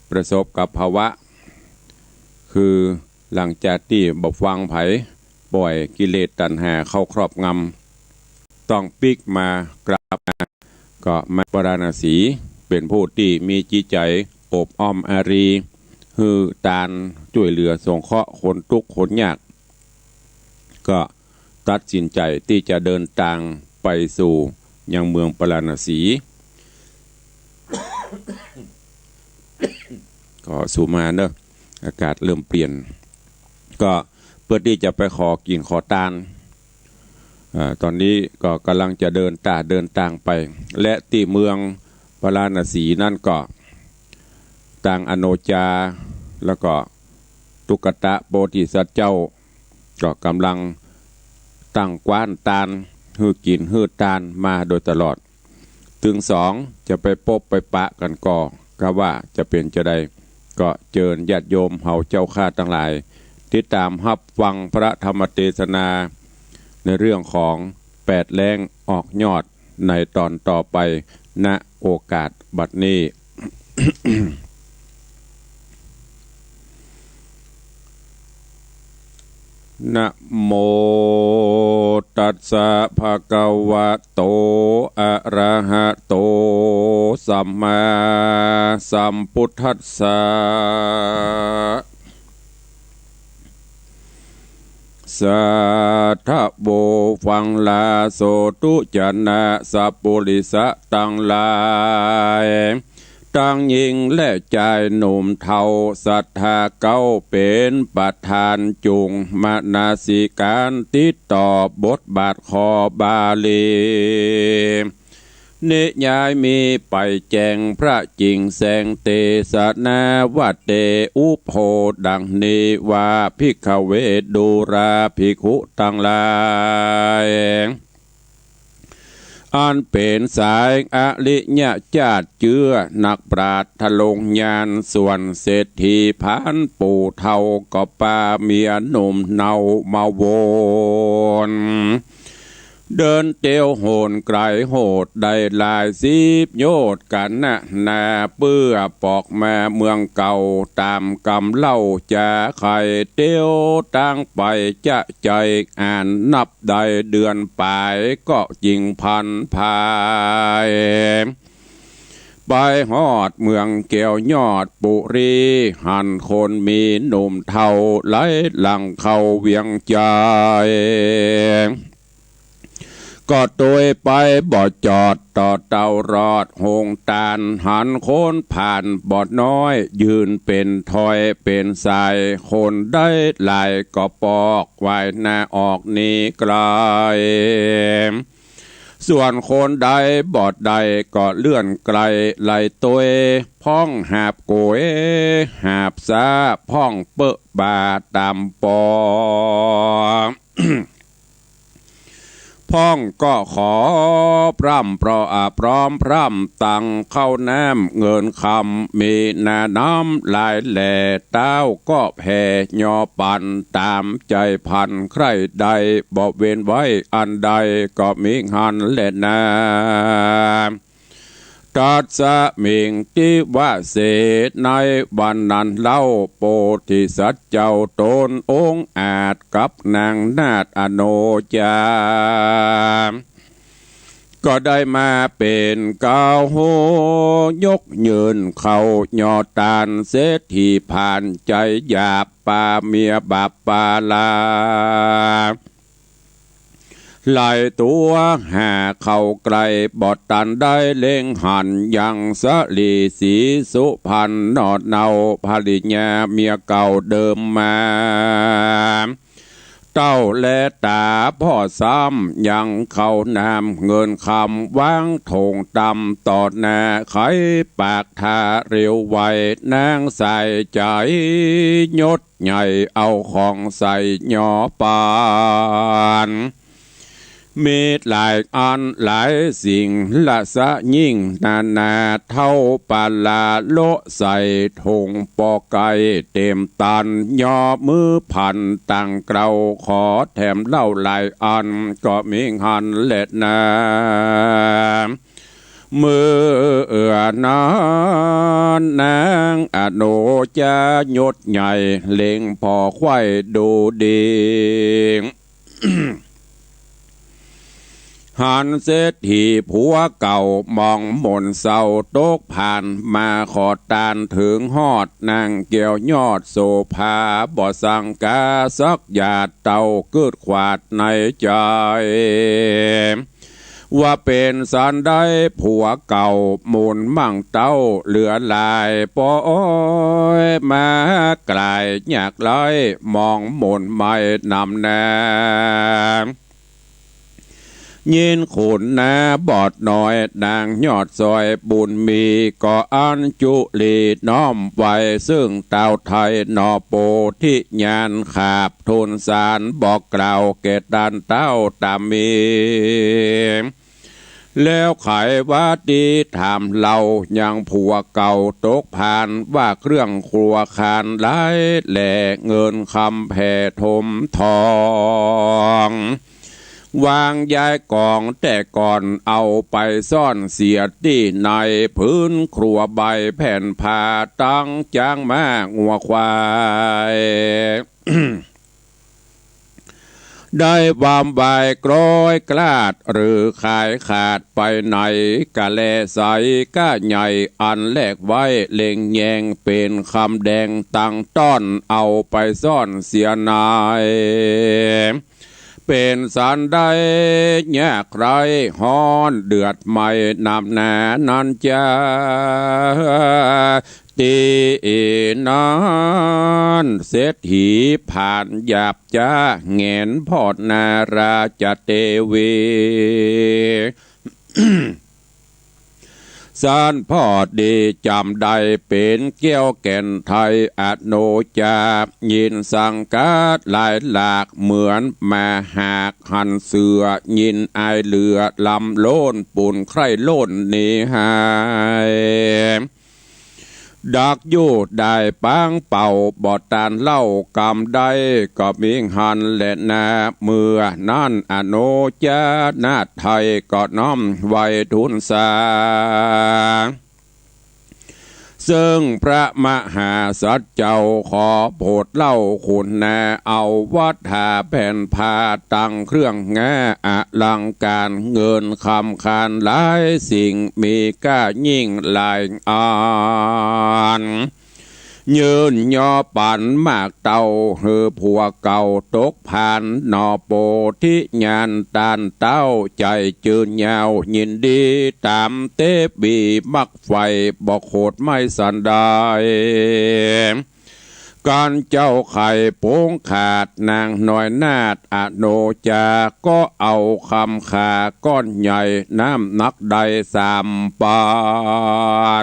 ประสบกับภาวะคือหลังจากที่บ่ฟังไผปล่อยกิเลสตัณหาเข้าครอบงำต้องปิกมากราบก็มาปราณสีเป็นผู้ที่มีจิตใจอบอ้อมอารีฮือตานช่วยเหลือสงเคราะห์คนทุกข์คนยากก็ตัดสินใจที่จะเดินทางไปสู่ยังเมืองปราณสี ก็สู่มาเนอะอากาศเริ่มเปลี่ยนก็เพื่อที่จะไปขอกินขอทานตอนนี้ก็กำลังจะเดินทางไปและที่เมืองปราณสีนั่นก็ต่างอโนจาแล้วก็ตุกตะโพธิสัตว์เจ้าก็กำลังตั้งกว้านตาลฮือกินฮือตาลมาโดยตลอดถึงสองจะไปพบไปปะกันก็ว่าจะเป็นจะได้ก็เจิญญาติโยมเฮาเจ้าข้าทั้งหลายติดตามรับฟังพระธรรมเทศนาในเรื่องของ8แรงออกยอดในตอนต่อไปณโอกาสบัดนี้ นะโมตัสสะภะคะวะโตอะระหะโตสัมมาสัมพุทธัสสะสัทธโบฟังลาโสตุจนะสัพปุริสะตังหลายตั้งหญิงและชายหนุ่มเทาศรัทธาเก้าเป็นประธานจุงมนาสิการติดต่อบทบาทคอบาลีนิยายมีไปแจงพระจริงแสงเตสนาวัดเตอุโพดังนี้ว่าภิกขเวดูราภิกขุทั้งหลายอันเป็นสายอริยญาติเจือนักปราชญ์ทะลงญาณส่วนเศรษฐีพานปู่เฒ่าก็ป้าเมียหนุ่มเนามาวนเดินเตียวโหนไกลโหดได้หลาย10 โยชน์กันนะนาเปื้อปอกมาเมืองเก่าตามกำเล่าจะไข่เตียวตั้งไปจะใจอ่านนับได้เดือนปลายก็จริงพันพายไปฮอดเมืองเกี่ยวยอดปุรีหันคนมีหนุ่มเท่าไหลหลังเข้าเวียงใจก็โดยไปบ่อจอดต่อเต่ารอดหงตาลหันโคนผ่านบ่อน้อยยืนเป็นถอยเป็นสายคนได้หลายก็ปอกไว้หน้าออกนี้ไกลส่วนคนใดบอดใดก็เลื่อนไกลไหลตัวพ้องหาบโกยหาบซาพ้องเปะบาตามปอ พ้องก็ขอพร่ำพร้อมพร่ำตังเข้าน้ำเงินคำมีนาน้ำลายแหล่เต้าก็แผ่ยอปันตามใจพันใครใดบอกเว้นไว้อันใดก็มีหันแหละนาตัดสะมิงที่ว่าเศษในวันนั้นเล่าโพธิสัตว์เจ้าตนองค์อาจกับนางนาฏอโนจาก็ได้มาเป็นก้าวโหยกยืนเขายอตานเศรษฐีผ่านใจหยาบปาเมียบาปปาลาไหลตัวหาเข้าไกลบอดตันได้เล่งหันยังสลีสีสุพันนอดเนาภริญาเมียเก่าเดิมมาเต้าและตาพ่อซ้ำยังเข้านามเงินคำวางถงตำตอดหน้าไขปากทาเร็วไวนางใส่ใจยศใหญ่เอาของใส่หยอปานมีหลายอันหลายสิ่งละสะยิ่งนาเท่าปาลาโลใส่ทงปอไก่เต็มตันยอมือพันตั้งเกลาขอแถมเล่าหลายอันก็มีหันเล็ดนามือเอื้อนานาง อโนจายศใหญ่เล็งพอไข่ดูดี หันเศรษฐีผัวเก่ามองหม่นเศร้าตกผ่านมาขอตานถึงฮอดนางเกี่ยวยอดโสภาบ่สังกาสักหยาดเต่าเกิดขวาดในใจว่าเป็นสันได้ผัวเก่ามูลมั่งเต้าเหลือลายปอยมากลายอยากไล่มองหมุนไม่นำแนยินขุนนาบอดน้อยนางยอดซอยบุญมีก่ออันจุลีน้อมไว้ซึ่งเต่าไทยนอโปทิญาณขาบทุนสารบอกกล่าวเกตดันเต้าตามมีแล้วไขว่าดีถามเรายังผัวเก่าตกผ่านว่าเครื่องครัวคานไล่แหล่เงินคำแผ่ถมทองวางย้ายกองแต่ก่อนเอาไปซ่อนเสียที่ในพื้นครัวใบแผ่นผ้าตั้งจางมางัวควาย ได้วามใบกร้อยกลาดหรือขายขาดไปไหนกะแลใสก้าใหญ่อันแลกไว้เล็งแยงเป็นคำแดงตั้งต้อนเอาไปซ่อนเสียนายเป็นสันได้แยกไรฮ้อนเดือดไม่นำแน่นันจาตีนั้นเศรษฐีผ่านหยาบจ้าเงินพอดนาราจเตวี สานพ่อดีจำได้เป็นเกี้ยวแก่นไทยอโนจายินสังกาดหลายหลากเหมือนมาหากหันเสือยินอายเหลือลำโลนปุ่นใครโลนนี่หายดักยูดได้ปังเป่าบอดตานเล่ากำได้ก็มิงหันและนาเมื่อนั่นอโนจานาไทยก็น้อมไว้ทุนสาซึ่งพระมหาสัจเจ้าขอโปรดเล่าคุณแน่เอาวัฏาแผ่นผ้าตั้งเครื่องแง่อลังการเงินคำคานหลายสิ่งมีก้ายิ่งหลายอ่านยืนยอปั่นมากเต่าเฮือผัวเก่าตกผ่านนอโปทิญาณตานเต้าใจจืนยาวยินดีตามเตบีมักไฟบอกโคดไม่สันได้การเจ้าไข่โป้งขาดนางน้อยนาดอโนจาก็เอาคำขาก้อนใหญ่น้ำนักใด3 ปา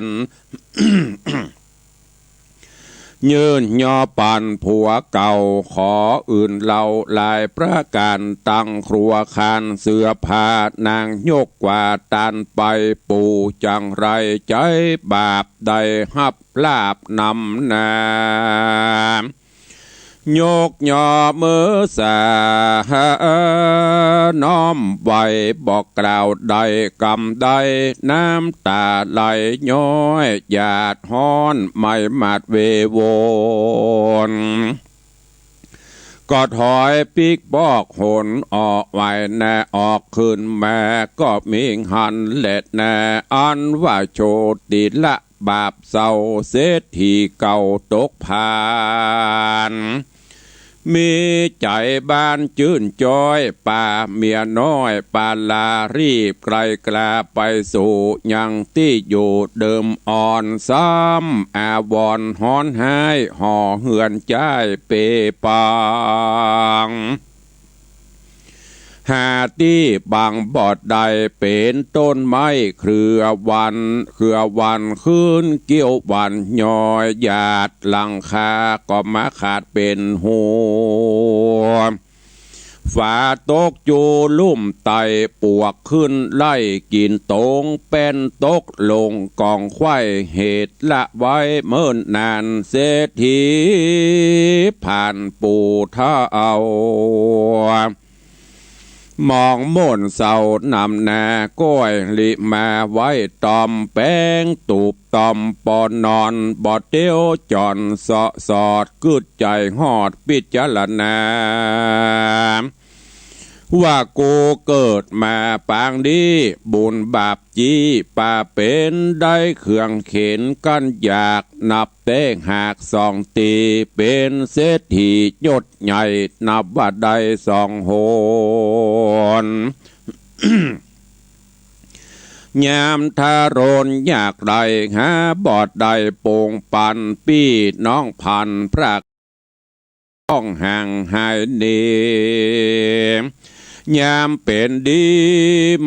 น ยืนยอปันผัวเก่าขออื่นเราลายประการตั้งครัวคานเสื้อผ้านางยกกว่าตันไปปูจังไรใจบาปใดหับลาบนำนา โยกยอมือสาน้อมไว้บอกกล่าวใดกำใดน้ำตาไหลย้อยหยาดฮ้อนไม่มาดเวโวนก็ถอยปีกบอกหนออกไว้แน่ออกขึ้นแม่ก็มีหันเล็ดแน่อันว่าโชติละบาปเศร้าเศรษฐีเก่าตกผ่านมีใจบ้านจื่นจอยป่าเมียน้อยปาลารีบไกลกลาไปสู่ยังที่อยู่เดิมอ่อนซ้ำอาวรฮ้อนหายห่อเหือนใจเปปางหาที่บางบอดใดเป็นต้นไม้เครือวันขึ้นเกี่ยววันย้อยหยาดหลังคาก็มาขาดเป็นหัวฝาตกจูลุ่มไตปวกขึ้นไล่กินตงเป็นตกลงกองไข่เหตุละไว้เมื่อนานเศรษฐีผ่านปูท่าเอา มองม่นเสานำนาก้อยลิมาไว้ตอมแป้งตูบตอมปอนนอนบอดเตี้ยวจอนสอสอดกึดใจหอดพิจารณาว่ากูเกิดมาปางดีบุญบาปจีป่าเป็นได้เครื่องเข็นกันอยากนับเต้งหากสองตีเป็นเศรษฐียศใหญ่นับว่าได้สองโหน ยามทารนอยากได้หาบอดได้โป่งปันปี้น้องพันพระต้องห่างหายเนยามเป็นดี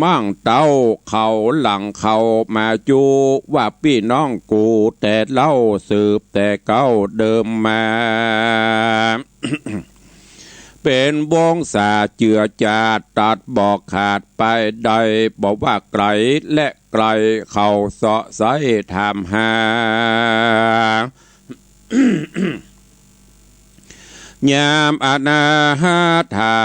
มั่งเต้าเขาหลังเขามาจูว่าพี่น้องกูแต่เล่าสืบแต่เก้าเดิมมา เป็นวงสาเจือจาดตัดบอกขาดไปใดบอกว่าไกลและไกลเขาเสาะใสทำหา ยามอนาถา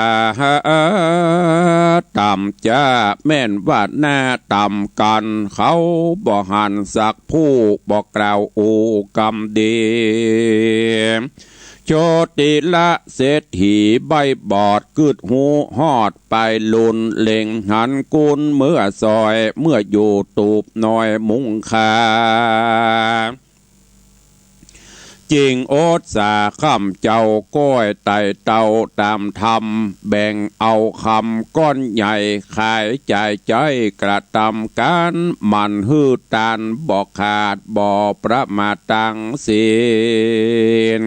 ต่ำจ้าแม่นว่าหน้าต่ำกันเขาบ่หันสักผู้บอกกล่าวอูกรรมดีโชติละเศรษฐีใบบอดกึดหูหอดไปลุนเล่งหันกุลเมื่อซอยเมื่ออยู่ตูบน้อยมุงคาจริงโอดสาคำเจ้าก้อยไต่เต่าตามธรรมแบ่งเอาคำก้อนใหญ่ขายจ่ายใจกระทำการมันฮือตานบอกขาดบ่อประมาตังศีล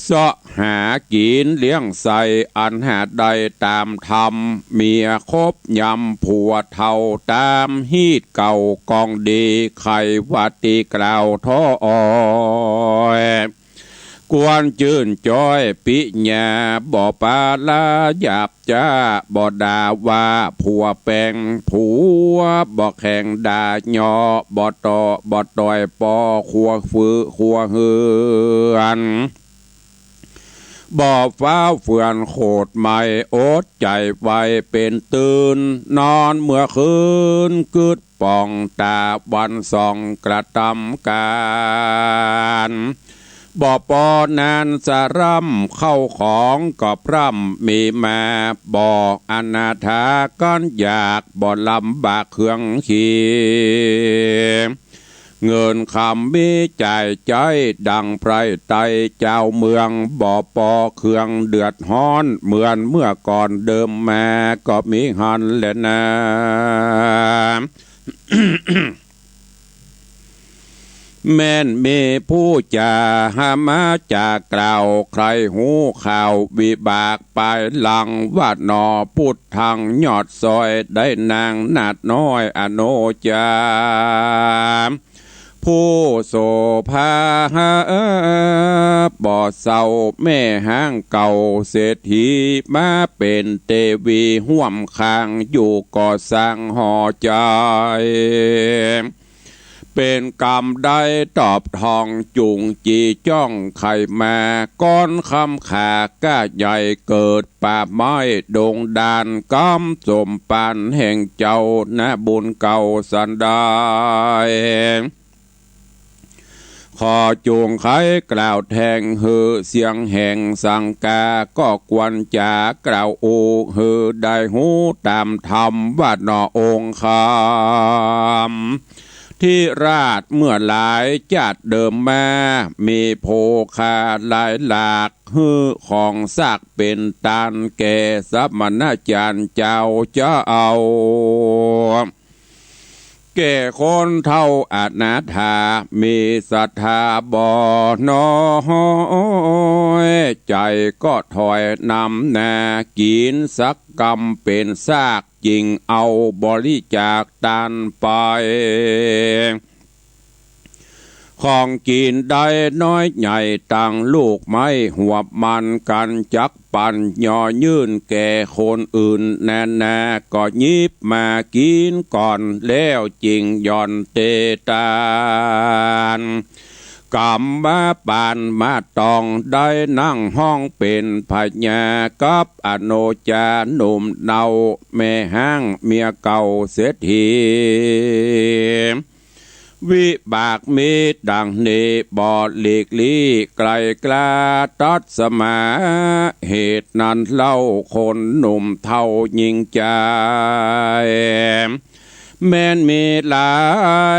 เสาะหากินเลี้ยงใส่อันหาใดตามธรรมเมียคบยำผัวเท่าตามฮีดเก่ากองดีไขวัติกล่าวท้ออ้อยกวนจื่นจ้อยปิญาบ่ปาลาหยาบจ้าบ่ดาว่าผัวแปงผัวบ่แข่งด่าหยอบ่ต่อบ่ต่อยปอขัวฝือขัวเฮือนบ่อฟ้าเฟื่อนโคดไม่อดใจไว้เป็นตื่นนอนเมื่อคืนกึดป่องตาวันส่องกระทำการบ่อปอนานสะร่ำเข้าของก็พร่ำมีมาบอกอนาถาก้อนอยากบ่ลำบากเครื่องขี่เงินคำมีจ่ายใจดังไพรไตเจ้าเมืองบ่อปอเครื่องเดือดฮ้อนเหมือนเมื่อก่อนเดิมมาก็มีหันแหละนะ แม่นมีผู้จาหามาจากกล่าวใครหูข่าววิบากไปหลังว่าหนอพุทธังยอดซอยได้นางนาดน้อยอโนจาผู้โสภาบ่อเศร้าแม่ห้างเก่าเศรษฐีมาเป็นเตวีห่วมข้างอยู่ก่อสร้างหอใจเป็นกรรมได้ตอบทองจุงจีจ้องไข่มาก้อนคำขาก้าใหญ่เกิดป่าไม้ดงดานกำสมปานแห่งเจ้านะบุญเก่าสันได้ขอจูงไขกล่าวแทงฮือเสียงแห่งสังกาก็กวนจากล่าวโอฮือได้หูตามธรรมว่าหนอองค์คำที่ราชเมื่อหลายจัดเดิมมามีโภคาหลายหลากฮือของซากเป็นตานแก่สัมณจารย์เจ้าจะเอาแก่คนเท่าอนาถามีศรัทธาบ่น้อยใจก็ถอยนำนากินสักกรรมเป็นซากจริงเอาบริจาคทานไปของกินได้น้อยใหญ่ต่างลูกไม้หัวมันกันจักปันย่อยื่นแก่คนอื่นแน่ๆก็ยิบมากินก่อนแล้วจริงย่อนเตตาน กรรมมาปานมาตองได้นั่งห้องเป็นพญากับอโนจาหนุ่มเนาแม่ห้างเมียเก่าเสียทีวิบากมีดังนี้บอดหลีกลี่ไกลกล้าตัดสมาเหตุนั้นเล่าคนหนุ่มเท่ายิงใจแม้นมีหลา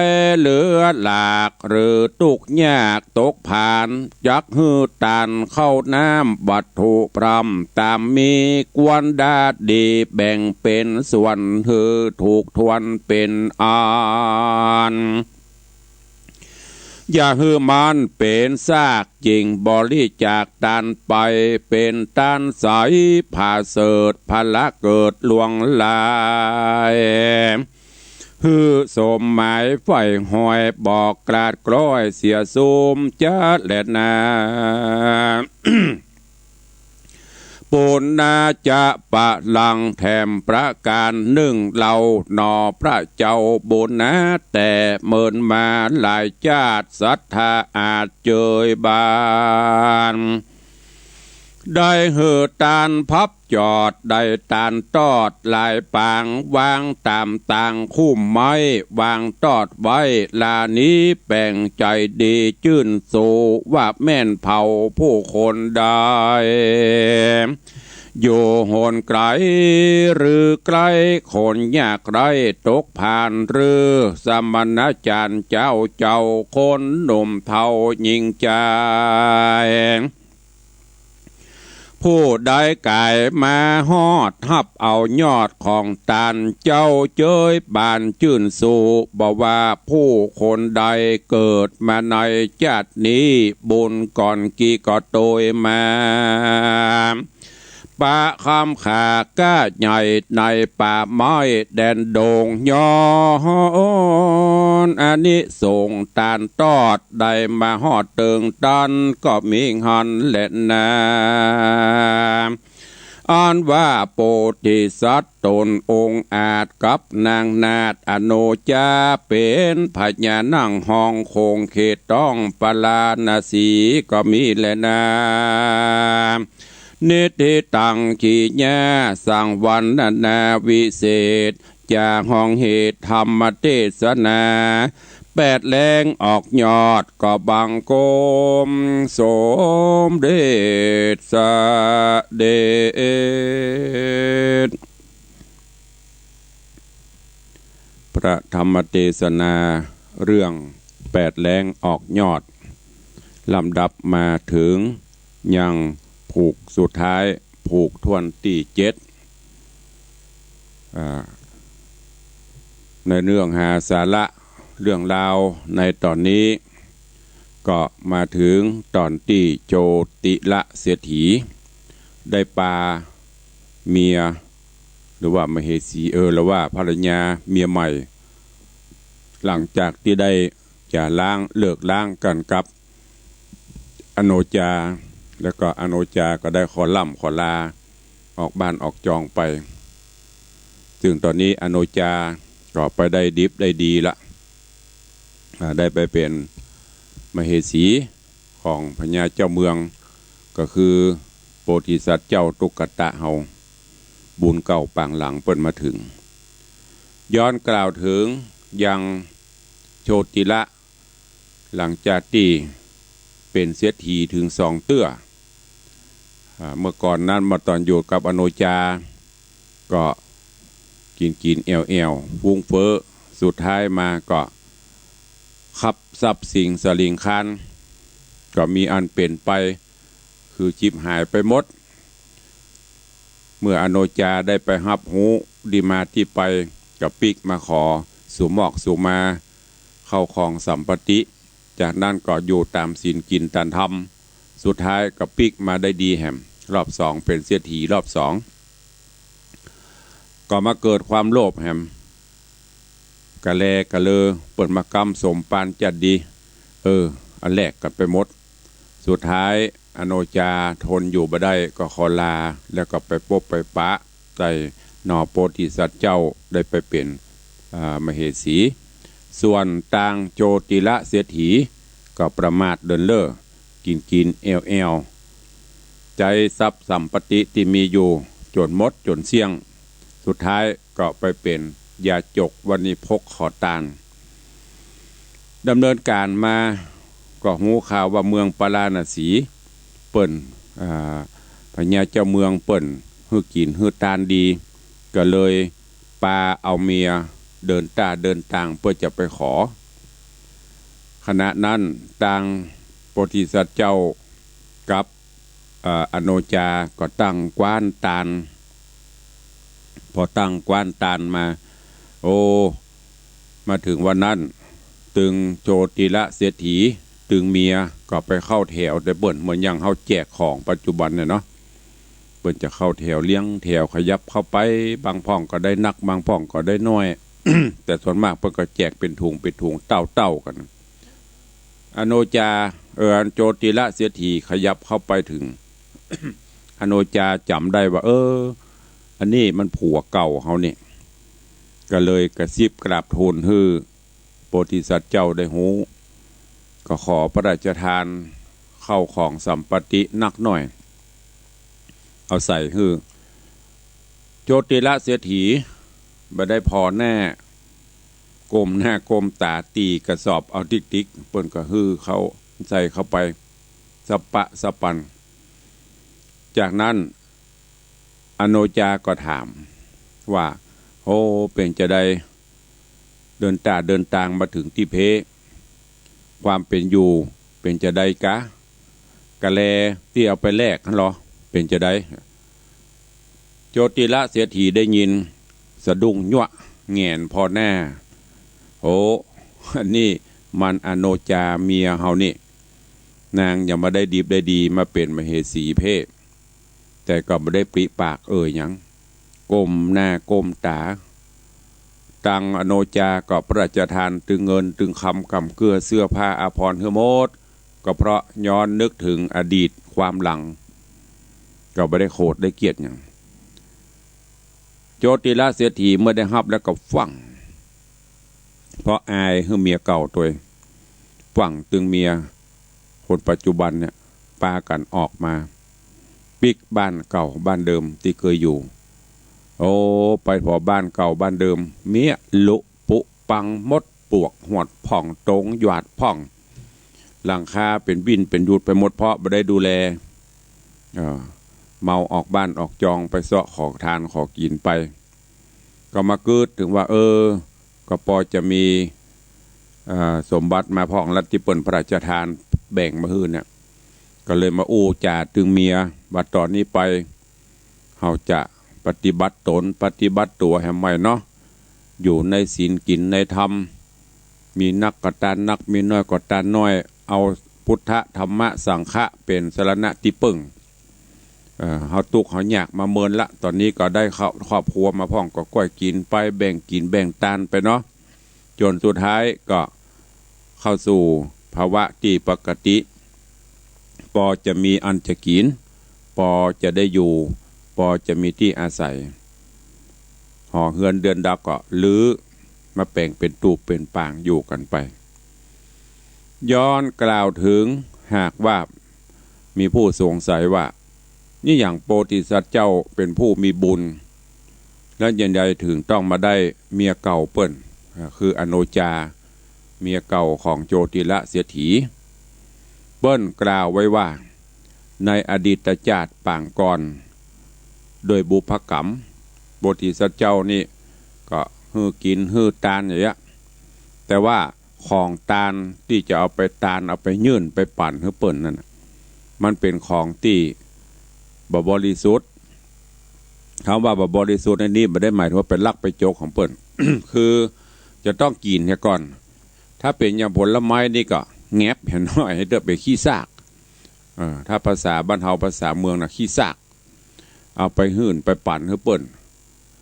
ยเหลือหลากหรือตุกยากตกผ่านจักหือตันเข้าน้ำวัตถุพรำตามมีกวนดาดีแบ่งเป็นส่วนหือถูกทวนเป็นอันอย่าฮือมันเป็นซากจริงบริจากตันไปเป็นตันใสผ่าเสดพละเกิดลวงลายฮือสมหมายไฟหอยบอกกราดกล้อยเสียซูมจัดแลนา ปุณนาจะปะลังแถมประการหนึ่งเหล่านอพระเจ้าบุญนะแต่เมินมาหลายชาติศรัทธาอาจเจยบานได้เหือตานพับจอดได้ตานตอดลายปางวางตามต่างคุ้มไม้วางตอดไว้ลานี้แป่งใจดีจื่นสูว่าแม่นเผาผู้คนได้อยู่โหนไกลหรือไกลคนยากไรตกผ่านหรือสมณจารย์เจ้าคนหนุ่มเท่ายิงใจผู้ได้กายมาฮอดทับเอายอดของตันเจ้าเจยบานจื่นสู่บอกว่าผู้คนใดเกิดมาในชาตินี้บุญก่อนกี่ก็โตยมาป่าคำขาก้าใหญ่ในป่าไม้แดนโด่งย้อนอันนี้ส่งตานตอดได้มาฮอดเติงตันก็มีหันเล่นนาอ่านว่าโพธิสัตว์ตนองค์อาจกับนางนาฏอโนจาเป็นพญานั่งห้องคงเขตต้องปลาณสีก็มีแลนานิติตังขีญาสังวันนาวิเศษจากห้องเหตุธรรมเทศนาแปดแรงออกยอดก็บังกมสมเด็จสะเด็จพระธรรมเทศนาเรื่องแปดแรงออกยอดลำดับมาถึงยังผูกสุดท้ายผูกทวนที่7ในเรื่องหาสาระเรื่องราวในตอนนี้ก็มาถึงตอนที่โจติละเศรษฐีได้ปาเมียหรือว่ามเหสีหรือว่าภรรยาเมียใหม่หลังจากที่ได้จะเลิกล้างกันกับอโนจาแล้วก็อโนจาก็ได้ขอล่ำขอลาออกบ้านออกจองไปซึ่งตอนนี้อโนจาก็ไปได้ดิบได้ดีละได้ไปเป็นมเหสีของพญาเจ้าเมืองก็คือโพธิสัตว์เจ้าตุกตะเฮาบุญเก่าปางหลังเปิ้นมาถึงย้อนกล่าวถึงยังโชติละหลังจากที่เป็นเสียทีถึง2 เตื้อเมื่อก่อนนั้นมาตอนอยู่กับอโนจาก็กินแอวฟุ้งเฟ้อสุดท้ายมาก็ขับทรัพย์สิ่งสลิงคันก็มีอันเปลี่ยนไปคือจิบหายไปหมดเมื่ออโนจาได้ไปรับหูดีมาที่ไปกับปิกมาขอสุหมอกสุมาเข้าของสัมปติจากนั้นก็อยู่ตามศีลกินตันธรรมสุดท้ายกับปิกมาได้ดีแหมรอบ2เป็นเสียทีรอบ2ก็มาเกิดความโลภแหมกะแลกะเลอเปิดมากรรมสมปานจัดดีอันแรกกันไปหมดสุดท้ายอโนจาทนอยู่บ่ได้ก็ขอลาแล้วก็ไปพบไปปะใส่หนอโพธิสัตว์เจ้าได้ไปเป็นมเหสีส่วนต่างโจติละเศรษฐี ก็ประมาทเดินเล่อกินแอวใจทรัพย์สัมปติที่มีอยู่จนหมดจนเสี่ยงสุดท้ายก็ไปเป็นยาจกวันิพกขอตานดำเนินการมาก็หูข่าวว่าเมืองปาราณสีเปิ่นพญาเจ้าเมืองเปิ่นฮือกินฮือตานดีก็เลยปาเอาเมียเดินต่างเพื่อจะไปขอขณะนั้นต่างโพธิสัตว์เจ้ากับอโนจาก็ตั้งกว้านตาลพอตั้งกว้านตาลมามาถึงวันนั้นตึงโจติละเศรษฐีตึงเมียก็ไปเข้าแถวแต่เบิ่นเหมือนอย่างเฮาแจกของปัจจุบันเนี่ยเนาะเบิ่นจะเข้าแถวเลี้ยงแถวขยับเข้าไปบางพ่องก็ได้นักบางพ่องก็ได้น้อย แต่ส่วนมากเพิ่นก็แจกเป็นถุงเต้ากันอโนจาโจติละเศรษฐีขยับเข้าไปถึง อโนจาจำได้ว่าอันนี้มันผัวเก่าเฮานี่ก็เลยกระซิบกราบทูลฮือโพธิสัตว์เจ้าได้หูก็ขอพระราชทานเข้าของสัมปตินักหน่อยเอาใส่ฮือโจติละเศรษฐีบ่ได้พอแน่ก้มหน้าก้มตาตีกระสอบเอาติ๊กเปิ้นก็ฮือเขาใส่เข้าไปสปะสปันจากนั้นอโนจาก็ถามว่าเป็นจะได้เดินต่างมาถึงที่เพความเป็นอยู่เป็นจะได้กะแลที่เอาไปแลกเหรอเป็นจะได้โจติละเสียทีได้ยินสะดุ้งยั่วแงนพอแน่อันนี้มันอโนจาเมียเฮานี่นางยังมาได้ดีได้ดีมาเป็นมเหสีเพศแต่ก็ไม่ได้ปริปากหยังก้มหน้าก้มตาตังอโนจาก็พระราชทานตึงเงินตึงคำกำเกลือเสื้อผ้าอาภรณ์เฮือโมดก็เพราะย้อนนึกถึงอดีตความหลังก็ไม่ได้โคตรได้เกียรติอย่างโจติละเสียทีเมื่อได้ฮับแล้วก็ฟังเพราะอายคือเมียเก่าตัวฟังตึงเมียคนปัจจุบันเนี่ยปากันออกมาปิกบ้านเก่าบ้านเดิมที่เคยอยู่ไปพอบ้านเก่าบ้านเดิมเมียลุปุปังมดปวกหวดผ่องตรงหยาดผ่องหลังคาเป็นวินเป็นยุดไปหมดเพราะไม่ได้ดูแลเมาออกบ้านออกจองไปเสาะขอทานขอกินไปก็มาเกิดถึงว่าก็พอจะมีสมบัติมาพ่องรัฐที่เปิ่นพระราชทานแบ่งมาฮื้อเนี่ยก็เลยมาจ่าตึงเมียบัดตอนนี้ไปเฮาจะปฏิบัติตนปฏิบัติตัวแห่งใหม่เนาะอยู่ในศีลกินในธรรมมีนักกตานนักมีน้อยกตานน้อยเอาพุทธธรรมะสังฆะเป็นสรณะที่ปึ้งเฮาตุกเฮาอยากมาเมินละตอนนี้ก็ได้ครอบครัวมาพ่องก็ก้อยกินไปแบ่งกินแบ่งตานไปเนาะจนสุดท้ายก็เข้าสู่ภาวะที่ปกติปอจะมีอันจะกินปอจะได้อยู่ปอจะมีที่อาศัยห่อเฮือนเดือนดับก็ลื้อมาแปลงเป็นตูบเป็นปางอยู่กันไปย้อนกล่าวถึงหากว่ามีผู้สงสัยว่านี่อย่างโพธิสัตว์เจ้าเป็นผู้มีบุญแล้วยันใดถึงต้องมาได้เมียเก่าเปิ้นคืออโนจาเมียเก่าของโจติละเสียถีเปิ้นกล่าวไว้ว่าในอดีตชาติปางก่อนโดยบุพกรรมโพธิสัตว์เจ้านี่ก็ฮื้อกินฮื้อตานอย่างเงี้ยแต่ว่าของตานที่จะเอาไปตานเอาไปยื่นไปปั่นฮื้อเปิ้นนั่นมันเป็นของที่บริสุทธิ์คำว่าบริสุทธิ์ในนี้ไม่ได้หมายถึงว่าเป็นลักไปโจกของเปิ้น คือจะต้องกินเนี่ยก่อนถ้าเป็นอย่างผลไม้นี่ก็แงบเห็นหน่อยให้เดือดไปขี้ซากถ้าภาษาบ้านเฮาภาษาเมืองน่ะขี้ซากเอาไปหื่นไปปั่นให้เปิ้น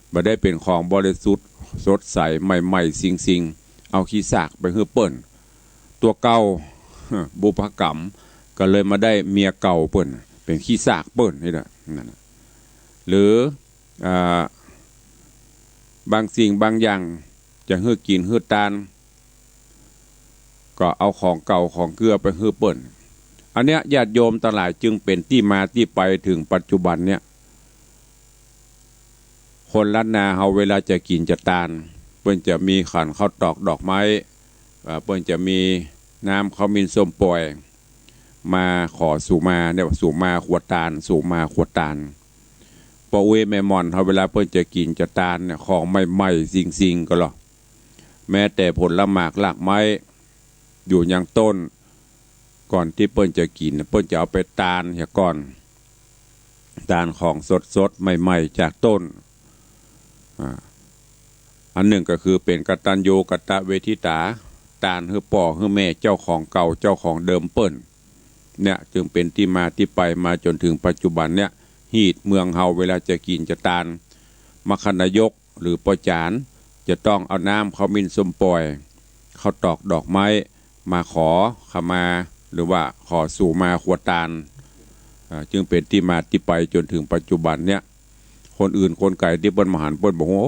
ไม่ได้เป็นของบริสุทธิ์สดใสใหม่ๆซิงเอาขี้ซากไปให้เปิ้นตัวเก่าบุพกรรมก็เลยมาได้เมียเก่าเปิ้นเป็นขี้ซากเปิ้นนี่แหละนั่นหรือบางสิ่งบางอย่างจะฮื้อกินฮื้อตาน ก็เอาของเก่าของเกลือไปฮื้อเปิ่นอันเนี้ยญาติโยมทั้งหลายจึงเป็นที่มาที่ไปถึงปัจจุบันเนี้ยคนล้านนาเฮาเวลาจะกินจะตานเปิ้นจะมีขันข้าวตอกดอกไม้เปิ้นจะมีน้ำข้าวมินส้มปล่อยมาขอสู่มาเนี่ยสู่มาขวดตาลสู่มาขวดตาลปอเวแม่มอนเขาเวลาเพิ่นจะกินจะตาลเนี่ยของใหม่ๆซิงๆก็หรอแม้แต่ผลละหมากลากไม้อยู่ยังต้นก่อนที่เปิ้นจะกินเปิ้นจะเอาไปตาลเสียก่อนตาลของสดๆใหม่ๆจากต้นอันหนึ่งก็คือเป็นกตัญญูกตเวทิตาตาลคือป่อคือแม่เจ้าของเก่าเจ้าของเดิมเปิ้นเนี่ยจึงเป็นที่มาที่ไปมาจนถึงปัจจุบันเนี่ยฮีดเมืองเฮาเวลาจะกินจะตาลมคณายกหรือปอจานจะต้องเอาน้ำข้าวมินส้มปล่อยข้าวตอกดอกไม้มาขอขมาหรือว่าขอสู่มาขวดตาลจึงเป็นที่มาที่ไปจนถึงปัจจุบันเนี่ยคนอื่นคนไก่ที่เปิ้นมหันเปิ้นบอกโอ้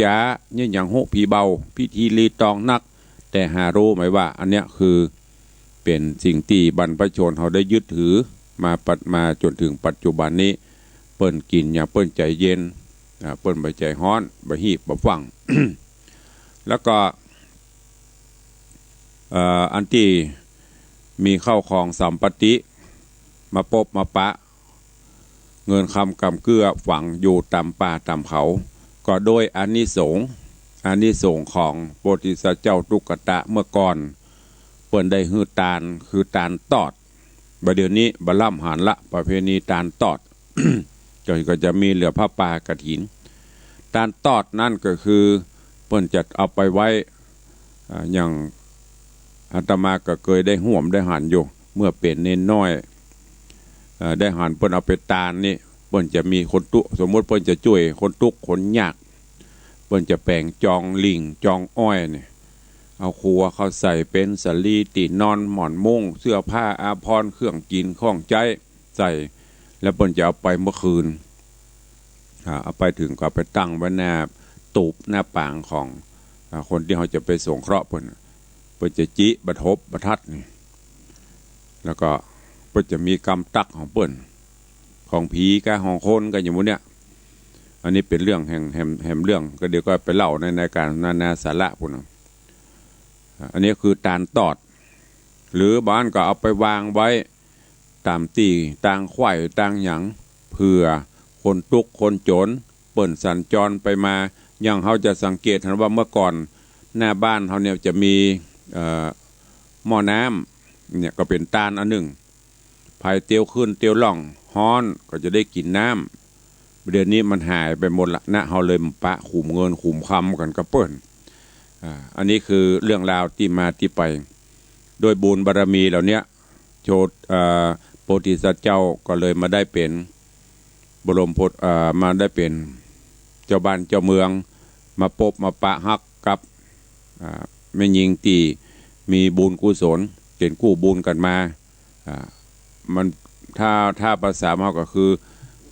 จ๋าเนี่ยอย่างโหผีเบาพิธีรีตองนักแต่หารู้ไหมว่าอันเนี้ยคือเป็นสิ่งที่บรรพชนเขาได้ยึดถือมาจนถึงปัจจุบันนี้เปิ้นกินอย่างเปิ้นใจเย็นเปิ้นใบใจฮ้อนใบหีบใบฟัง แล้วก็อันที่มีเข้าของสัมปติมาปบมาปะเงินคำกำเกลือฝังอยู่ตามป่าตามเขาก็โดยอานิสงส์ของโพธิสัตว์เจ้าตุกตะเมื่อก่อนเปิ้นได้ฮื้อตาลคือตาลตอดบัดเดี๋ยวนี้บล่ำหานละประเพณีตาลตอด ก็จะมีเหลือผ้าป่ากฐินตาลตอดนั่นก็คือเปิ้นจะเอาไปไว้อย่างอาตมาก็เคยได้ห่วมได้หันอยู่เมื่อเป็นเน้นน้อยได้หันเปิ้นเอาไปตาลนี่เปิ้นจะมีคนตุสมมติเปิ้นจะช่วยคนตุกคนยากเปิ้นจะแปลงจองลิงจองอ้อยเนี่ยเอาครัวเขาใส่เป็นสลีตีนอนหมอนมุ้งเสื้อผ้าอาภรณ์เครื่องกินของใจใส่แล้วเปิ้นจะเอาไปเมื่อคืนเอาไปถึงก็ไปตั้งไว้หน้าตูบหน้าปางของคนที่เขาจะไปสงเคราะห์เปิ้นจะจิบทบบทัดนี่แล้วก็เปิ้นจะมีกำตักของเปิ้นของผีกับของคนกันอย่างพวกเนี้ยอันนี้เป็นเรื่องแห่งเรื่องก็เดี๋ยวก็ไปเล่าในการนาสาระพวกนั้นอันนี้คือตาลตอดหรือบ้านก็เอาไปวางไว้ตามตีต่างไข่ต่างหยังเพื่อคนตุกคนโจรเปิ่นสัญจรไปมาอย่างเขาจะสังเกตเห็นว่าเมื่อก่อนหน้าบ้านเขาเนี่ยจะมีหม้อน้ำเนี่ยก็เป็นตาลอันหนึ่งภายเตียวขึ้นเตียวล่องฮ้อนก็จะได้กินน้ำเดือนนี้มันหายไปหมดละนะเขาเลยปะขุมเงินขุมคำกันกระเปิ้นอันนี้คือเรื่องราวที่มาที่ไปโดยบุญบารมีเหล่านี้โชตโพธิสัตว์เจ้าก็เลยมาได้เป็นบรมโพธิมาได้เป็นเจ้าบ้านเจ้าเมืองมาปบมาปะฮักกับแม่หญิงตีมีบุญกุศลเก่งกู้บุญกันมามันถ้าภาษามาก็คือ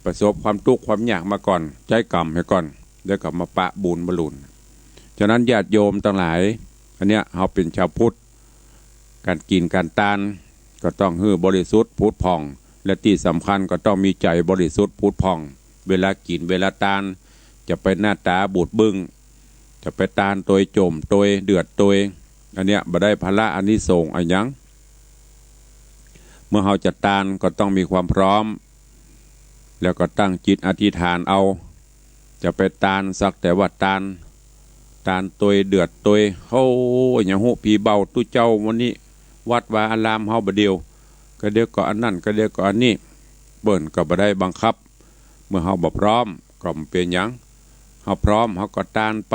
ประสบความทุกข์ความยากมาก่อนใจกรรมให้ก่อนแล้วกลับมาปะบุญบรรลุฉะนั้นญาติโยมทั้งหลายอันเนี้ยเราเป็นชาวพุทธการกินการทานก็ต้องฮื้อบริสุทธิ์พุทธพองและที่สำคัญก็ต้องมีใจบริสุทธิ์พุทธพองเวลากินเวลาทานจะไปหน้าตาบูดบึ้งจะไปทานตัวจมตัวเดือดตัวอันเนี้ยบ่ได้พละอานิสงส์อะไรยังเมื่อเราจะทานก็ต้องมีความพร้อมแล้วก็ตั้งจิตอธิษฐานเอาจะไปทานสักแต่ว่าทานตัวเดือดตัวเขาอย่างหูผีเบาตู้เจ้าวันนี้วัดวาอารามเฮาบ่เดียวก็เดี๋ยวก็อันนั่นก็เดี๋ยวก็อันนี้เบิ่นก็บ่ได้บังคับเมื่อเฮาบ่พร้อมก็เป็นหยังเฮาพร้อมเฮาก็ทานไป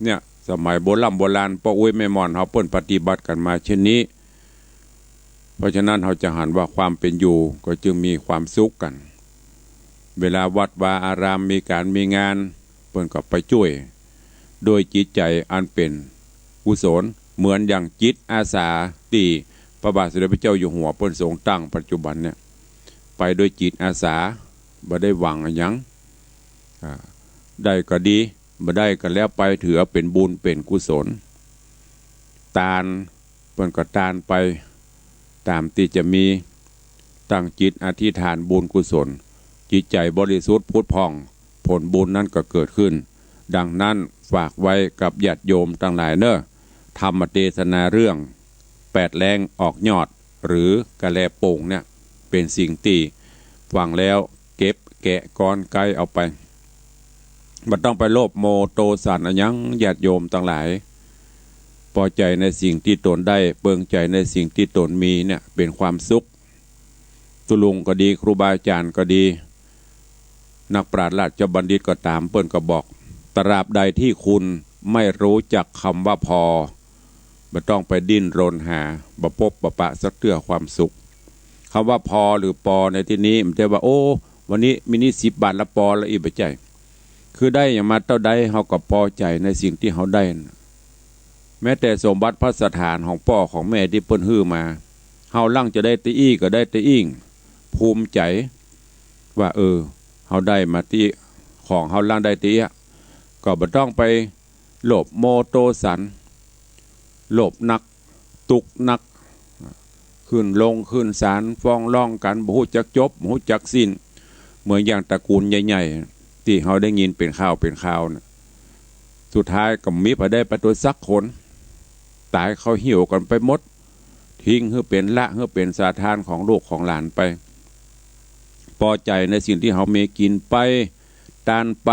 เนี่ยสมัยโบราณป้าอุ้ยแม่มอนเฮาเปิ้นปฏิบัติกันมาเช่นนี้เพราะฉะนั้นเฮาจะหันว่าความเป็นอยู่ก็จึงมีความสุขกันเวลาวัดวาอารามมีการมีงานเปิ้นก็ไปช่วยโดยจิตใจอันเป็นกุศลเหมือนอย่างจิตอาสาที่พระบาทสมเด็จพระเจ้าอยู่หัวเปิ้นทรงตั้งปัจจุบันเนี่ยไปโดยจิตอาสาบ่ได้หวังหยังได้ก็ดีบ่ได้ก็แล้วไปถือเป็นบุญเป็นกุศลทาน เปิ้นก็ตานไปตามที่จะมีตั้งจิตอธิษฐานบุญกุศลจิตใจบริสุทธิ์พุทธพองผลบุญนั้นก็เกิดขึ้นดังนั้นฝากไว้กับญาติโยมทั้งหลายเนอะธรรมเทศนาเรื่อง8แรงออกยอดหรือกะแลโป่งเนี่ยเป็นสิ่งที่ฟังแล้วเก็บแกะก้อนไกลเอาไปมันต้องไปโลภโมโทสันอันยังญาติโยมทั้งหลายพอใจในสิ่งที่ตนได้เบิ่งใจในสิ่งที่ตนมีเนี่ยเป็นความสุขตุลุงก็ดีครูบาอาจารย์ก็ดีนักปราชญ์ราชบัณฑิตก็ตามเปิ้นก็บอกตราบใดที่คุณไม่รู้จักคำว่าพอไม่ต้องไปดิ้นรนหาบพบปะสักเตื้อความสุขคำว่าพอหรือปอในที่นี้มันจะว่าโอ้วันนี้มินิ10 บาทละปอละอีบใจคือได้อย่างมาเท่าใดเฮาก็พอใจในสิ่งที่เฮาได้แม้แต่สมบัติพระสถานของพ่อของแม่ที่เปิ้นฮื้อมาเฮาลั่งจะได้ตะอี้ก็ได้ตะอิ่งภูมิใจว่าเฮาได้มาที่ของเฮาลั่งได้ตะอี้ก็บ่ต้องไปโลภโมโทสันโลภนักตุกนักขึ้นลงขึ้นศาลฟ้องร้องกันบ่ฮู้จักจบบ่ฮู้จักสิ้นเหมือนอย่างตระกูลใหญ่ๆที่เฮาได้ยินเป็นข่าวนะสุดท้ายก็มีไปได้ประตูสักคนตายเขาหิวกันไปหมดทิ้งเพื่อเป็นละเพื่อเป็นสาทานของลูกของหลานไปพอใจในสิ่งที่เขามีกินไปตานไป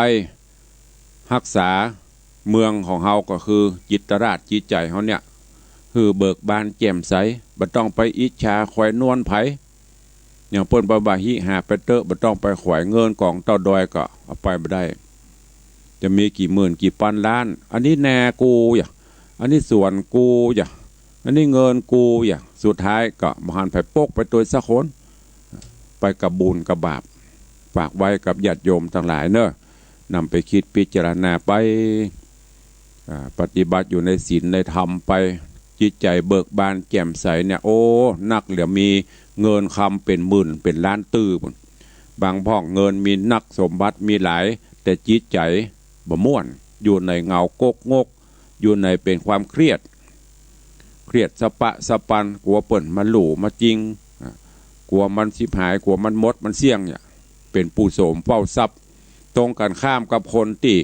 รักษาเมืองของเขาก็คือจิตราชจิตใจเขาเนี่ยคือเบิกบานแจ่มใสบ่ต้องไปอิจฉาคอยนวลไผอย่างเปิ้นบ่บาหิหาไปเตอะบ่ต้องไปขวายเงินกองเต้าดอยก็เอาไปบ่ได้จะมีกี่หมื่นกี่พันล้านอันนี้แน่กูอย่างอันนี้ส่วนกูอย่างอันนี้เงินกูอย่างสุดท้ายก็มหันไผ่ปกไปตัวสักคนไปกับบุญกับบาปฝากไว้กับญาติโยมทั้งหลายเนอะนำไปคิดพิจารณาไปปฏิบัติอยู่ในศีลในธรรมไปจิตใจเบิกบานแจ่มใสเนี่ยโอ้นักเหลือมีเงินคำเป็นหมื่นเป็นล้านตื้อบางพ่องเงินมีนักสมบัติมีหลายแต่จิตใจบ่ม่วนอยู่ในเงากกงกอยู่ในเป็นความเครียดสะปะสะปันกลัวเปิ่นมันหลู่มาจริงกลัวมันสิบหายกลัวมันมดมันเสี่ยงเนี่ยเป็นปูโสมเฝ้าทรัพย์ตรงกันข้ามกับคนที่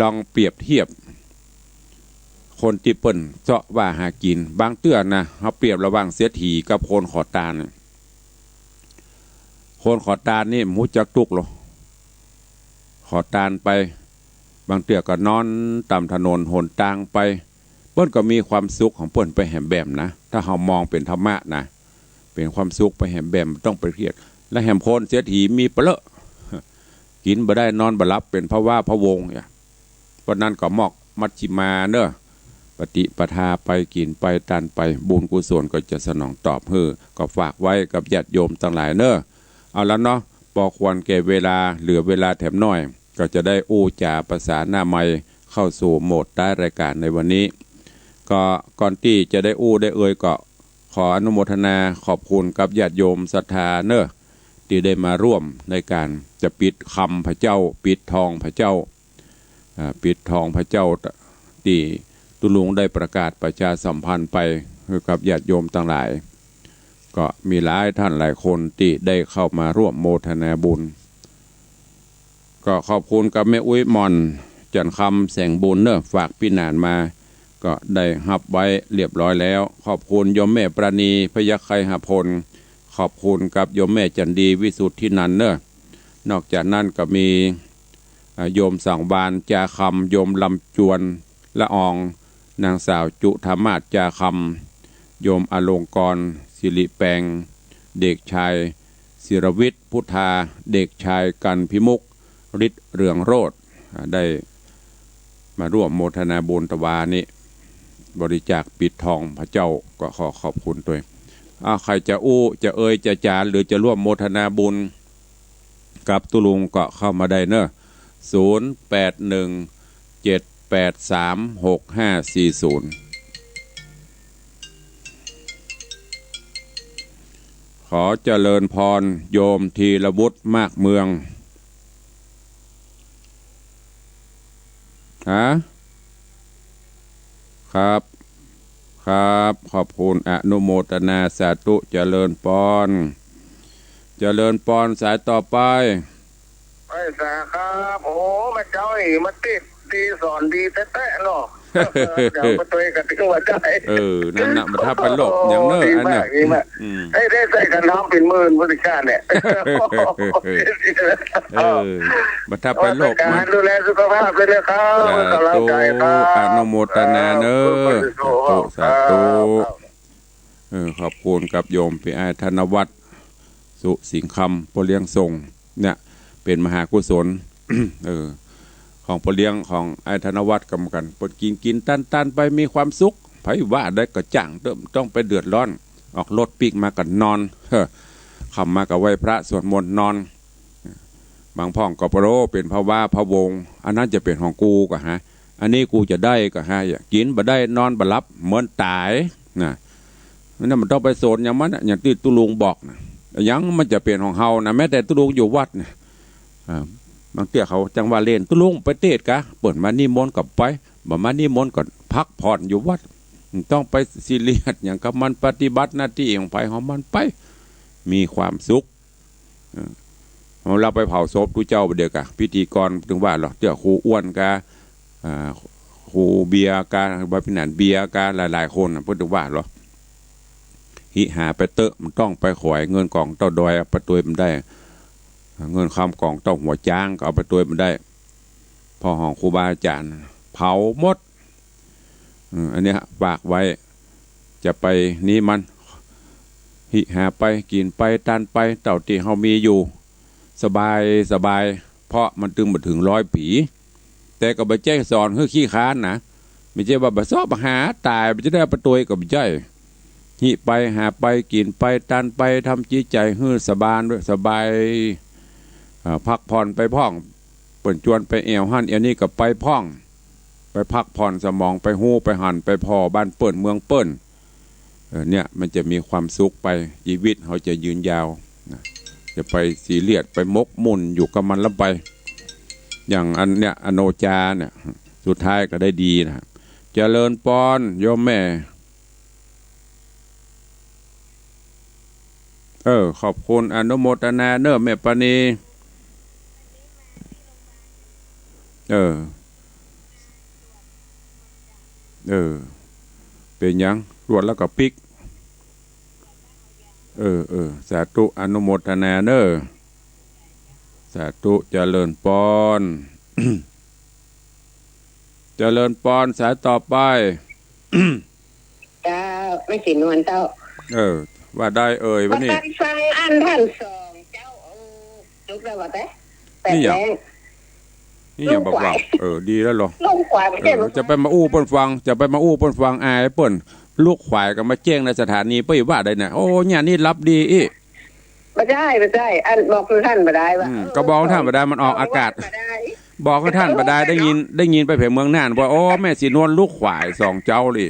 ลองเปรียบเทียบคนที่เปิ่นเจาะว่าหากินบางเตื้อนะเขาเปรียบระหว่างเสียถีกับคนขอตาลคนขอตาลนี่มูจักตุกหรอขอตาลไปบางเตื้อก็นอนตามถนนหนทางไปเปิ้นก็มีความสุขของเปิ้นไปแหมแบมนะถ้าเรามองเป็นธรรมะนะเป็นความสุขไปแหมแบมต้องไปเครียดและแหมโพนเสียทีมีเปลอะกินบ่ได้นอนบ่หลับเป็นเพราะว่าพะวงเนี่ยเพราะนั้นก็มอกมัชฌิมาเนอะปฏิปทาไปกินไปตันไปบุญกุศลก็จะสนองตอบก็ฝากไว้กับญาติโยมทั้งหลายเนอะเอาแล้วเนาะพอควรแก่เวลาเหลือเวลาแถมน้อยก็จะได้อู้จาภาษาหน้าใหม่เข้าสู่โหมดใต้รายการในวันนี้ก็ก่อนที่จะได้อู้ได้ก็ขออนุโมทนาขอบคุณกับญาติโยมศรัทธาเนอะที่ได้มาร่วมในการจะปิดคำพระเจ้าปิดทองพระเจ้าปิดทองพระเจ้าที่ตุลุงได้ประกาศประชาสัมพันธ์ไปกับญาติโยมทั้งหลายก็มีหลายท่านหลายคนที่ได้เข้ามาร่วมโมทนาบุญก็ขอบคุณกับแม่อุ้ยมอนจันคำแสงบุญเนอะฝากพี่นานมาก็ได้หับไว้เรียบร้อยแล้วขอบคุณโยมแม่ปราณีพยัคฆ์ไคหพลขอบคุณกับโยมแม่จันดีวิสุทธินันเนอะนอกจากนั้นก็มีโยมสังวานจาคำโยมลำจวนละอองนางสาวจุธรรมาศจาคำโยมอลงกรสิริแปงเด็กชายศิรวิทย์พุทธาเด็กชายกันพิมุกฤทธิ์เรืองโรจน์ได้มาร่วมโมทนาบุญตวานี้บริจาคปิดทองพระเจ้าก็ขอขอบคุณด้วยใครจะอู้จะจะจานหรือจะร่วมโมทนาบุญกับตุลุงก็เข้ามาได้เนอะ0817836540ขอเจริญพรโยมธีรวุฒิมากเมืองครับ ครับขอบคุณอนุโมทนาสาธุเจริญพรเจริญพรสายต่อไปไอ้สาครับโอ้มาเจ้าไอ้มาติดดีสอนดีแท้ๆเนาะเดี๋ยวมาตัวกันถึงว่าได้นั่นน่ะมันถ้าเป็นโลกอย่างเนออันเนี้ยให้ได้ใส่กันน้ำเป็นหมื่นบริการเนี่ยมันถ้าเป็นโลกมันดูแลสุขภาพเลยนะครับสาธุอนุโมทนาเนอสาธุขอบคุณกับโยมพี่ไอธนวัฒน์สุสิงห์คำพอเลี้ยงส่งเนี่ยเป็นมหากุศลของพอเลี้ยงของไอธนวัฒน์กรรมกันปนกินตันไปมีความสุขไผว่าได้ก็จ้างต้องไปเดือดร้อนออกรถปีกมากันนอนคำมากับไหวพระสวดมนต์นอนบางพ่องก็โปรเป็นพระว่าพระวงอันนั้นจะเป็นของกูก็ฮะอันนี้กูจะได้ก็ฮะกินบ่ได้นอนบ่รับเหมือนตายนะนั่นมันต้องไปโซนอย่างมันอย่างที่ตุลุงบอกนะยังมันจะเปลี่ยนของเฮานะแม้แต่ตุลุงอยู่วัดนะบางเตี้ยเขาจังว่าเล่นตุลุงไปเทศกะเปิดมานิมนต์กับไปบ่มานิมนต์ก่อนพักผ่อนอยู่วัดต้องไปซีเรียสอย่างกับมันปฏิบัติหน้าที่ของไปของมันไปมีความสุขเราไปเผาศพทุเจ้าเดียวกันพิธีกรถึงว่าหรอเจ้าครูอ้วนกาครูเบียร์กาบาพินันเบียร์กาหลายคนพูดถึงว่าหรอหิหาไปเตอะมันต้องไปขวายเงินกองเต้าดอยประตูมันได้เงินคำกองเต้าหัวจ้างก็เอาประตูมันได้พ่อของครูบาอาจารย์เผาหมดอันนี้ฝากไว้จะไปนี้มันหิหาไปกินไปตันไปเต่าที่เขามีอยู่สบายเพราะมันตึงมาถึง100 ปีแต่ก็ไปแจ้งสอนคือขี้ค้านนะไม่ใช่ว่าบะซอบหาตายมันจะได้ประตูกับไม่ใช่หิไปหาไปกินไปตันไปทำจิตใจฮือสบายด้วยสบายพักผ่อนไปพ่องเปิ่นจวนไปเอวหั่นเอวนี่กับไปพ่องไปพักผ่อนสมองไปหู้ไปหันไปพอบ้านเปิ่นเมืองเปิ่นเนี่ยมันจะมีความสุขไปชีวิตเขาจะยืนยาวจะไปซีเรียสไปมกมุ่นอยู่กับมันแล้วไปอย่างอันเนี้ยอโนจาเนี่ยสุดท้ายก็ได้ดีนะเจริญพรโยมแม่ขอบคุณอนุโมทนาเนอแม่ปานีเป็นยังรวดแล้วก็ปิกสาธุอนุโมทนาเนอสาธุเจริญพร เจริญพรสายต่อไป จ้าไม่สินวลเจ้าว่าได้วันนี้ฟังอันท่านสองเจ้าจุกแล้วว่าแต่นี่อย่างบอกว่าดีแล้วหรอลูกขวายจะไปมาอู้เปิ้นฟังอายเปิ้นลูกขวายก็มาแจ้งในสถานีเปิ้นว่าได้น่ะโอ้เนี่ยนี่รับดีอีไม่ได้อันบอกท่านบ่ได้ว่าก็บอกท่านบ่ได้มันออกอากาศบอกให้ท่านบ่ได้ได้ยินไปเผเมืองน่านว่าโอ้แม่สีนวลลูกขวาย2เจ้าเลย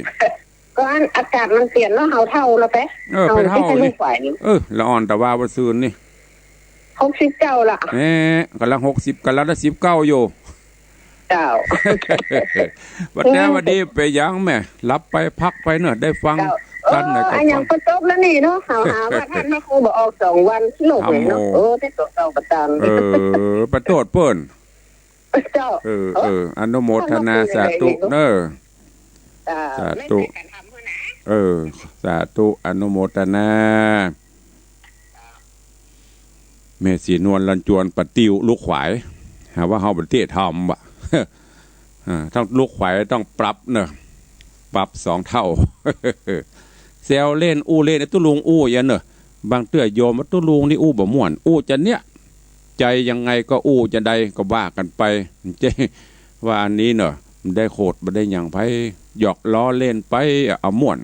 ก็อันอากาศมันเปลี่ยนแล้วเฮาเท่าแล้วแปะเป็นเท่านี่ละอ่อนแต่ว่าบ่ซื่นนี่69ล่ะกำลัง60กำลัง19อยู่เจ้าวันนี้ไปยังแม่รับไปพักไปเนอะได้ฟังท่านก็ยังประจบแล้วนี่เนาะหาว่าท่านมาครูบอกออก2 วันลูกเนาะได้ตัวเก่าประจำประโตดเปิ้นเจ้าอนุโมทนาสาธุเนอสาธุสาธุอนุโมทนาแม่สีนวลลันจวนปฏิวลูกขวายหาว่าเฮาประเทศทำว่ะต้องลูกขวายต้องปรับเนอะปรับ2 เท่าเซลเล่นอู้เล่นตุลุงอู้ยันเนอะบางเตื้อโยมว่าตุลุงนี่อู้บ่ม่วนอู้จะเนี้ยใจยังไงก็อู้จะได้ก็ว่ากันไปเจ๊ว่าอันนี้เนอะมันได้โคตรมันได้อย่างไผหยอกล้อเล่นไปเอาม่วน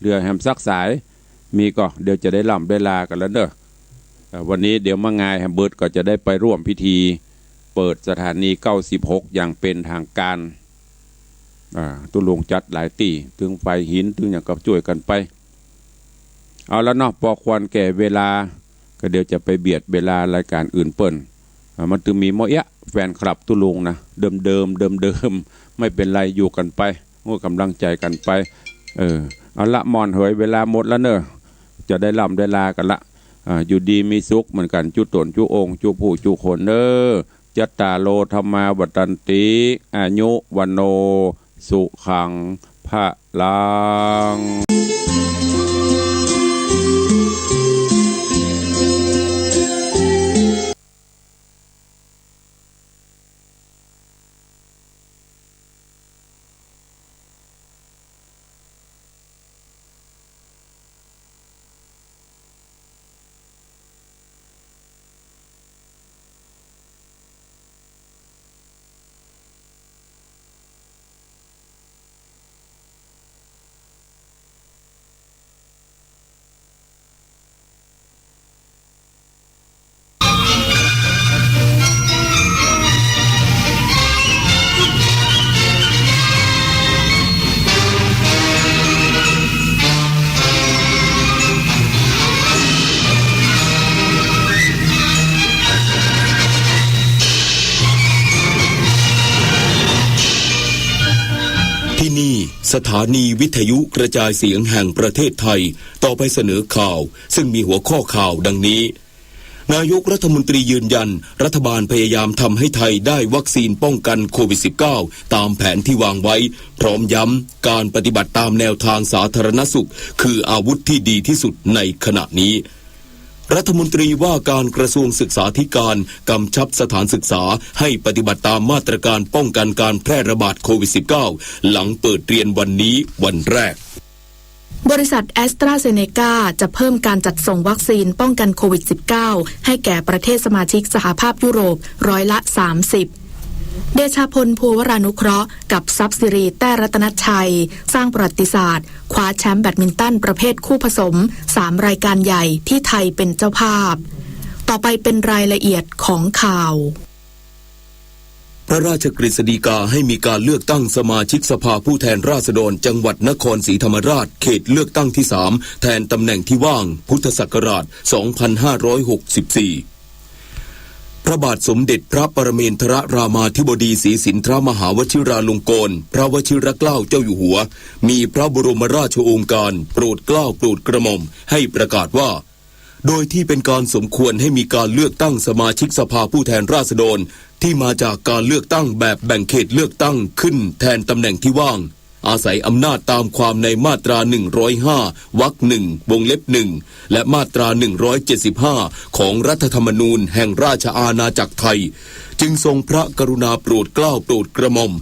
เรือแฮมซักสายมีก็เดี๋ยวจะได้ล่ำได้ลากันแล้วเนอะวันนี้เดี๋ยวมางายแฮมเบิร์ดก็จะได้ไปร่วมพิธีเปิดสถานี96อย่างเป็นทางการตุลงจัดหลายตีถึงไฟหินถึงอย่างกับช่วยกันไปเอาแล้วเนาะพอควรแก่เวลาก็เดี๋ยวจะไปเบียดเวลารายการอื่นเปิ้นมันถึงมีมอแฟนคลับตุลงนะเดิมไม่เป็นไรอยู่กันไป ให้กำลังใจกันไปเอาละมอนเหยเวลาหมดแล้วเนอะจะได้ล่ำได้ลากันละอยู่ดีมีสุขเหมือนกันจุตนจุองจุผู้จุคนเนอจัตตาโลธรรมาวัตันติอายุวันโนสุขังพะลังที่นี่สถานีวิทยุกระจายเสียงแห่งประเทศไทยต่อไปเสนอข่าวซึ่งมีหัวข้อข่าวดังนี้นายกรัฐมนตรียืนยันรัฐบาลพยายามทำให้ไทยได้วัคซีนป้องกันโควิด -19 ตามแผนที่วางไว้พร้อมย้ำการปฏิบัติตามแนวทางสาธารณสุขคืออาวุธที่ดีที่สุดในขณะนี้รัฐมนตรีว่าการกระทรวงศึกษาธิการกำชับสถานศึกษาให้ปฏิบัติตามมาตรการป้องกันการแพร่ระบาดโควิด -19 หลังเปิดเรียนวันนี้วันแรกบริษัทแอสตราเซเนกาจะเพิ่มการจัดส่งวัคซีนป้องกันโควิด -19 ให้แก่ประเทศสมาชิกสหภาพยุโรป30%เดชาพลภูวรานุเคราะห์กับทรัพย์สิริแต้รัตนชัยสร้างประวัติศาสตร์คว้าแชมป์แบดมินตันประเภทคู่ผสม3รายการใหญ่ที่ไทยเป็นเจ้าภาพต่อไปเป็นรายละเอียดของข่าวพระราชกฤษฎีกาให้มีการเลือกตั้งสมาชิกสภาผู้แทนราษฎรจังหวัดนครศรีธรรมราชเขตเลือกตั้งที่3แทนตำแหน่งที่ว่างพุทธศักราช2564พระบาทสมเด็จพระปรเมนทรรามาธิบดีศรีสินทรมหาวชิราลงกรณ์พระวชิรเกล้าเจ้าอยู่หัวมีพระบรมราชโองการโปรดเกล้าโปรดกระหม่อมให้ประกาศว่าโดยที่เป็นการสมควรให้มีการเลือกตั้งสมาชิกสภาผู้แทนราษฎรที่มาจากการเลือกตั้งแบบแบ่งเขตเลือกตั้งขึ้นแทนตำแหน่งที่ว่างอาศัยอำนาจตามความในมาตรา105วรรค1วงเล็บ1และมาตรา175ของรัฐธรรมนูญแห่งราชอาณาจักรไทยจึงทรงพระกรุณาโปรดเกล้าโปรดกระหม่อม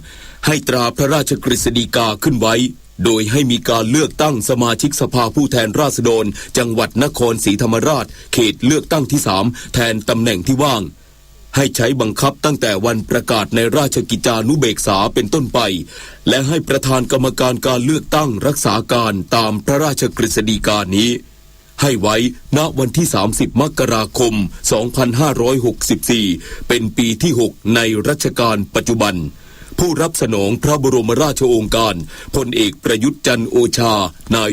ให้ตราพระราชกฤษฎีกาขึ้นไว้โดยให้มีการเลือกตั้งสมาชิกสภาผู้แทนราษฎรจังหวัดนครศรีธรรมราชเขตเลือกตั้งที่3แทนตำแหน่งที่ว่างให้ใช้บังคับตั้งแต่วันประกาศในราชกิจจานุเบกษาเป็นต้นไปและให้ประธานกรรมการการเลือกตั้งรักษาการตามพระราชกฤษฎีกานี้ให้ไว้ณวันที่30มกราคม2564เป็นปีที่6ในรัชกาลปัจจุบันผู้รับสนองพระบรมราชโองการพลเอกประยุทธ์จันทร์โอชานาย